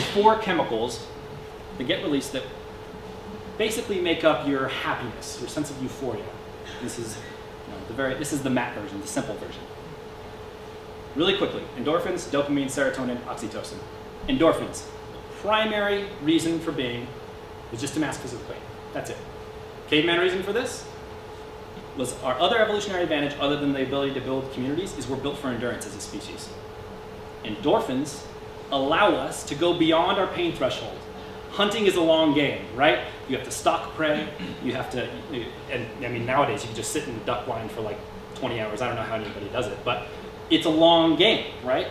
4 chemicals that get released that basically make up your happiness, your sense of euphoria. This is, this is the matte version, the simple version. Really quickly, endorphins, dopamine, serotonin, oxytocin. Endorphins, the primary reason for being is just to mask physical pain. That's it. Caveman reason for this was our other evolutionary advantage, other than the ability to build communities, is we're built for endurance as a species. Endorphins allow us to go beyond our pain threshold. Hunting is a long game, right? You have to stalk prey, you have to, and I mean nowadays you can just sit in the duck blind for like 20 hours. I don't know how anybody does it, but it's a long game, right?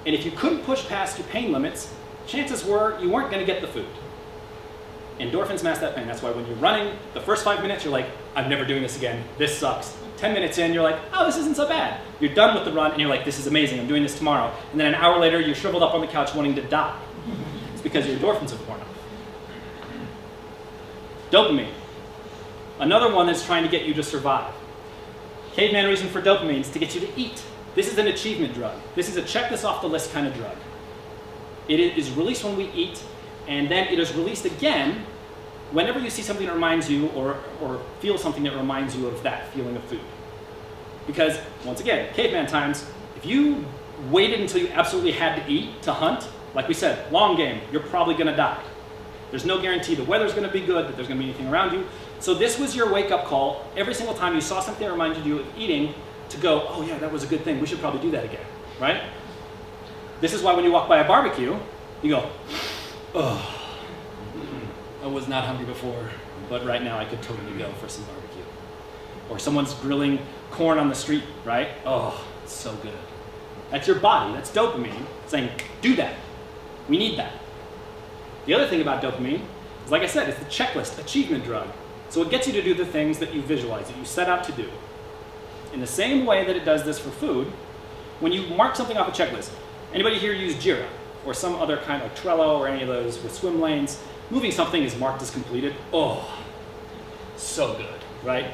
And if you couldn't push past your pain limits, chances were you weren't gonna get the food. Endorphins mask that pain. That's why when you're running, the first 5 minutes you're like, I'm never doing this again, this sucks. 10 minutes in, you're like, oh, this isn't so bad. You're done with the run and you're like, this is amazing, I'm doing this tomorrow. And then an hour later, you're shriveled up on the couch wanting to die. It's because your endorphins have worn off. Dopamine, another one that's trying to get you to survive. Caveman reason for dopamine is to get you to eat. This is an achievement drug. This is a check this off the list kind of drug. It is released when we eat, and then it is released again whenever you see something that reminds you or feel something that reminds you of that feeling of food. Because, once again, caveman times, if you waited until you absolutely had to eat to hunt, like we said, long game, you're probably gonna die. There's no guarantee the weather's gonna be good, that there's gonna be anything around you. So this was your wake-up call every single time you saw something that reminded you of eating to go, oh yeah, that was a good thing, we should probably do that again, right? This is why when you walk by a barbecue, you go, oh, I was not hungry before, but right now I could totally go for some barbecue. Or someone's grilling corn on the street, right? Oh, it's so good. That's your body, that's dopamine saying, do that. We need that. The other thing about dopamine is, like I said, it's the checklist, achievement drug. So it gets you to do the things that you visualize, that you set out to do. In the same way that it does this for food, when you mark something off a checklist, anybody here use Jira or some other kind of Trello or any of those with swim lanes? Moving something is marked as completed. Oh, so good, right?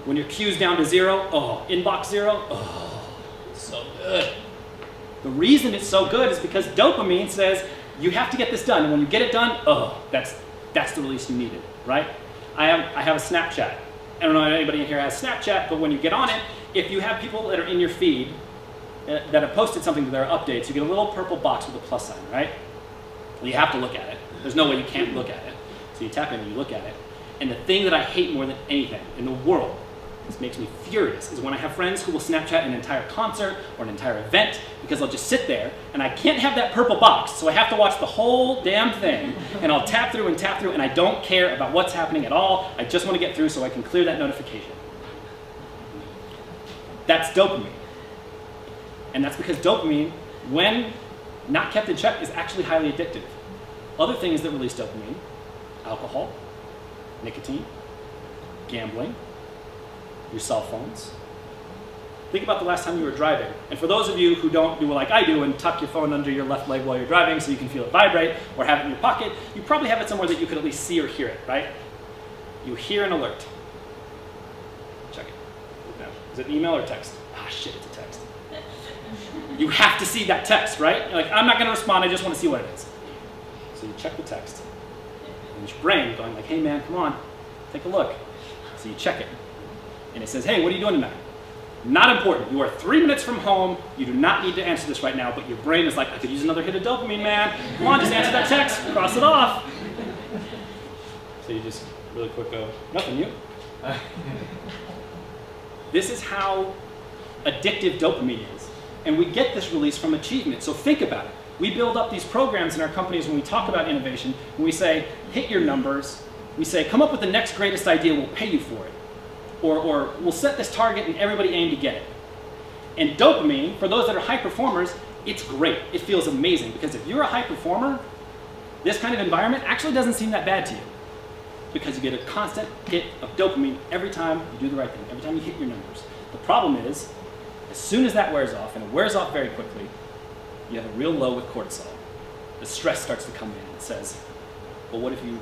When your queue's down to 0, oh, inbox 0, oh, so good. The reason it's so good is because dopamine says you have to get this done, and when you get it done, oh, that's the release you needed, right? I have a Snapchat. I don't know if anybody in here has Snapchat, but when you get on it, if you have people that are in your feed that have posted something to their updates, you get a little purple box with a plus sign, right? Well, you have to look at it. There's no way you can't look at it. So you tap in and you look at it. And the thing that I hate more than anything in the world, this makes me furious, is when I have friends who will Snapchat an entire concert or an entire event because I'll just sit there and I can't have that purple box, so I have to watch the whole damn thing, and I'll tap through and I don't care about what's happening at all. I just want to get through so I can clear that notification. That's dopamine. And that's because dopamine, when not kept in check, is actually highly addictive. Other things that release dopamine: alcohol, nicotine, gambling, your cell phones. Think about the last time you were driving. And for those of you who don't do like I do and tuck your phone under your left leg while you're driving so you can feel it vibrate or have it in your pocket, you probably have it somewhere that you could at least see or hear it, right? You hear an alert. Check it. No. Is it email or text? Ah, shit, it's a text. You have to see that text, right? You're like, I'm not going to respond, I just want to see what it is. So you check the text. And your brain going like, hey man, come on, take a look. So you check it. And it says, hey, what are you doing tonight? Not important. You are 3 minutes from home. You do not need to answer this right now, but your brain is like, I could use another hit of dopamine, man. Come on, just answer that text. Cross it off. So you just really quick go, nothing, you? This is how addictive dopamine is. And we get this release from achievement. So think about it. We build up these programs in our companies when we talk about innovation. When we say, hit your numbers. We say, come up with the next greatest idea. We'll pay you for it. Or we'll set this target and everybody aim to get it. And dopamine, for those that are high performers, it's great. It feels amazing because if you're a high performer, this kind of environment actually doesn't seem that bad to you because you get a constant hit of dopamine every time you do the right thing, every time you hit your numbers. The problem is, as soon as that wears off, and it wears off very quickly, you have a real low with cortisol. The stress starts to come in and says, well, what if you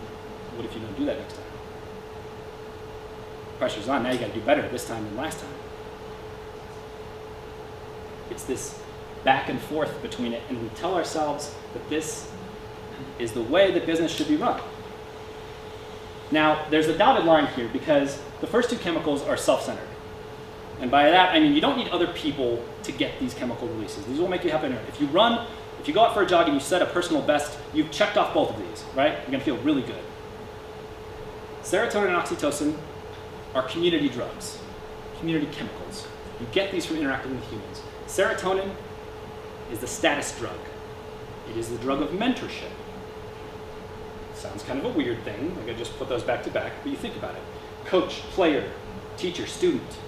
don't do that next time? Pressure's on, now you gotta do better this time than last time. It's this back and forth between it, and we tell ourselves that this is the way that business should be run. Now, there's a dotted line here because the first two chemicals are self-centered. And by that, I mean you don't need other people to get these chemical releases. These will make you happy. If you go out for a jog and you set a personal best, you've checked off both of these, right? You're gonna feel really good. Serotonin and oxytocin are community drugs, community chemicals. You get these from interacting with humans. Serotonin is the status drug. It is the drug of mentorship. Sounds kind of a weird thing, like I just put those back to back, but you think about it. Coach, player, teacher, student.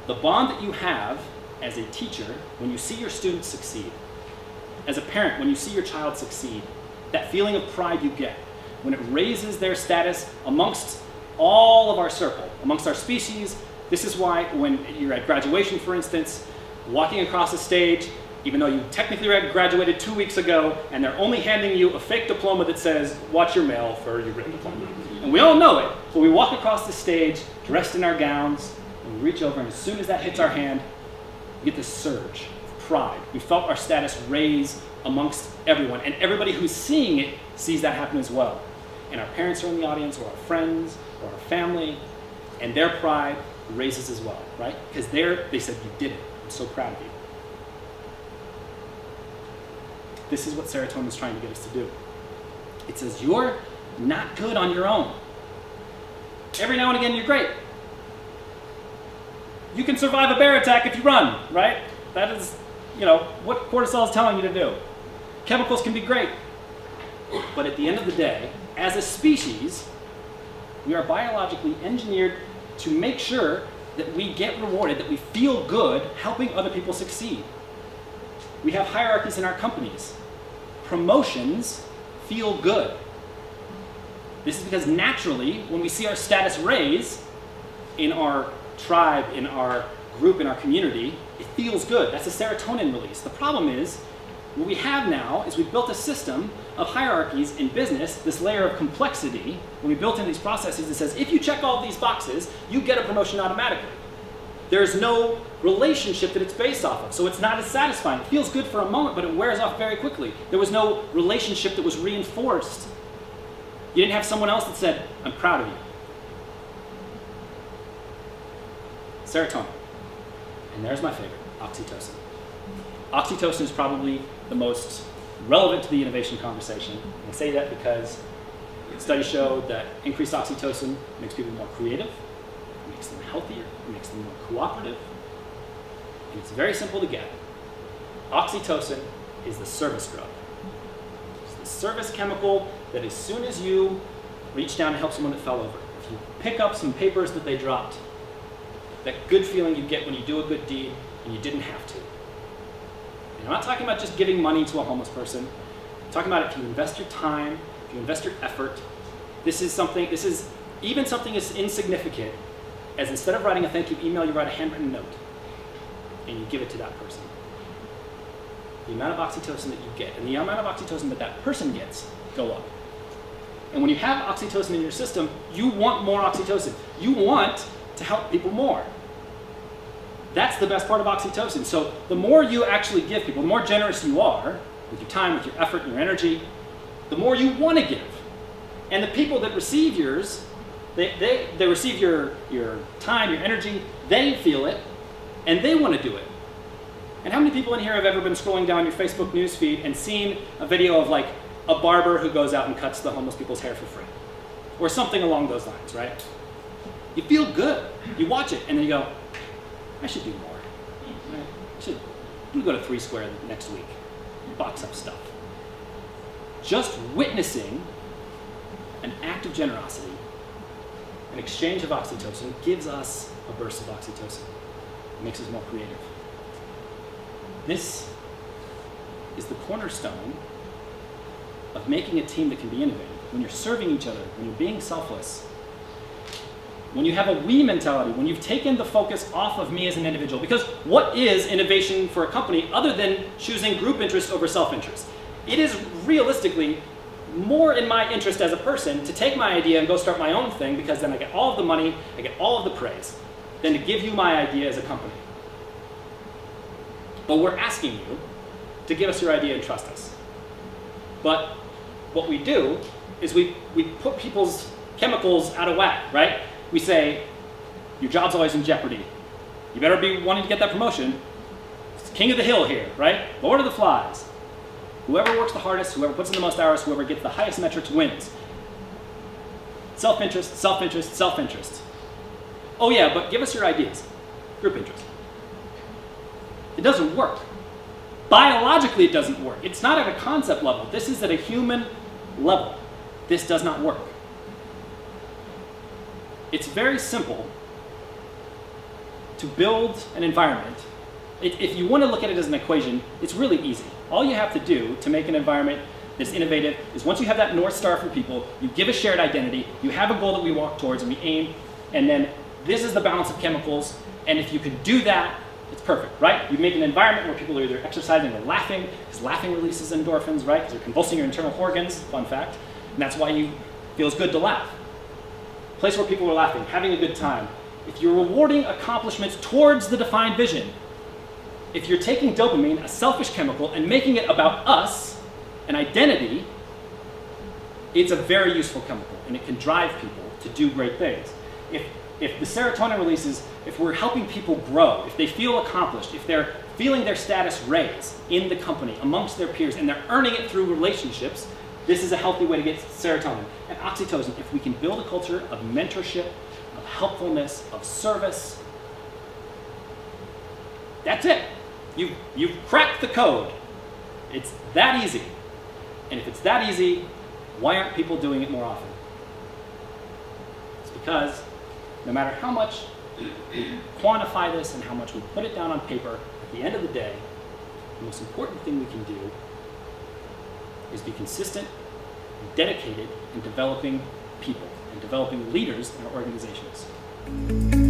The bond that you have as a teacher when you see your students succeed, as a parent when you see your child succeed, that feeling of pride you get when it raises their status amongst all of our circle, amongst our species. This is why when you're at graduation, for instance, walking across the stage, even though you technically graduated 2 weeks ago, and they're only handing you a fake diploma that says, watch your mail for your written diploma. And we all know it, but we walk across the stage, dressed in our gowns, and we reach over, and as soon as that hits our hand, we get this surge of pride. We felt our status raise amongst everyone, and everybody who's seeing it sees that happen as well. And our parents are in the audience, or our friends, or our family, and their pride raises as well, right? Because they said, you did it. I'm so proud of you. This is what serotonin is trying to get us to do. It says, you're not good on your own. Every now and again, you're great. You can survive a bear attack if you run, right? That is, what cortisol is telling you to do. Chemicals can be great. But at the end of the day, as a species, we are biologically engineered to make sure that we get rewarded, that we feel good helping other people succeed. We have hierarchies in our companies. Promotions feel good. This is because naturally, when we see our status raise in our tribe, in our group, in our community, it feels good. That's a serotonin release. The problem is, what we have now is we've built a system of hierarchies in business, this layer of complexity, when we built in these processes that says, if you check all these boxes, you get a promotion automatically. There's no relationship that it's based off of, so it's not as satisfying. It feels good for a moment, but it wears off very quickly. There was no relationship that was reinforced. You didn't have someone else that said, I'm proud of you. Serotonin. And there's my favorite, oxytocin. Oxytocin is probably the most relevant to the innovation conversation. And I say that because studies show that increased oxytocin makes people more creative, it makes them healthier, it makes them more cooperative, and it's very simple to get. Oxytocin is the service drug. It's the service chemical that as soon as you reach down and help someone that fell over, if you pick up some papers that they dropped, that good feeling you get when you do a good deed and you didn't have to. And I'm not talking about just giving money to a homeless person. I'm talking about if you invest your time, if you invest your effort. This is even something as insignificant as instead of writing a thank you email, you write a handwritten note and you give it to that person. The amount of oxytocin that you get and the amount of oxytocin that that person gets go up. And when you have oxytocin in your system, you want more oxytocin. You want to help people more. That's the best part of oxytocin. So the more you actually give people, the more generous you are with your time, with your effort, and your energy, the more you want to give. And the people that receive yours, they receive your time, your energy, they feel it, and they want to do it. And how many people in here have ever been scrolling down your Facebook newsfeed and seen a video of like a barber who goes out and cuts the homeless people's hair for free? Or something along those lines, right? You feel good. You watch it, and then you go, I should do more. I'm gonna go to 3 Square next week, box up stuff. Just witnessing an act of generosity, an exchange of oxytocin, gives us a burst of oxytocin. It makes us more creative. This is the cornerstone of making a team that can be innovative. When you're serving each other, when you're being selfless, when you have a we mentality, when you've taken the focus off of me as an individual. Because what is innovation for a company other than choosing group interest over self-interest? It is realistically more in my interest as a person to take my idea and go start my own thing, because then I get all of the money, I get all of the praise, than to give you my idea as a company. But we're asking you to give us your idea and trust us. But what we do is we put people's chemicals out of whack, right? We say, your job's always in jeopardy. You better be wanting to get that promotion. It's king of the hill here, right? Lord of the flies. Whoever works the hardest, whoever puts in the most hours, whoever gets the highest metrics wins. Self-interest, self-interest, self-interest. Oh yeah, but give us your ideas. Group interest. It doesn't work. Biologically, it doesn't work. It's not at a concept level. This is at a human level. This does not work. It's very simple to build an environment. If you want to look at it as an equation, it's really easy. All you have to do to make an environment that's innovative is once you have that North Star for people, you give a shared identity, you have a goal that we walk towards and we aim, and then this is the balance of chemicals, and if you can do that, it's perfect, right? You make an environment where people are either exercising or laughing, because laughing releases endorphins, right? Because you're convulsing your internal organs, fun fact, and that's why it feels good to laugh. A place where people are laughing, having a good time. If you're rewarding accomplishments towards the defined vision, if you're taking dopamine, a selfish chemical, and making it about us, an identity, it's a very useful chemical, and it can drive people to do great things. If the serotonin releases, if we're helping people grow, if they feel accomplished, if they're feeling their status raise in the company, amongst their peers, and they're earning it through relationships, this is a healthy way to get serotonin. And oxytocin, if we can build a culture of mentorship, of helpfulness, of service, that's it. You've cracked the code. It's that easy. And if it's that easy, why aren't people doing it more often? It's because no matter how much we quantify this and how much we put it down on paper, at the end of the day, the most important thing we can do is be consistent and dedicated in developing people and developing leaders in our organizations.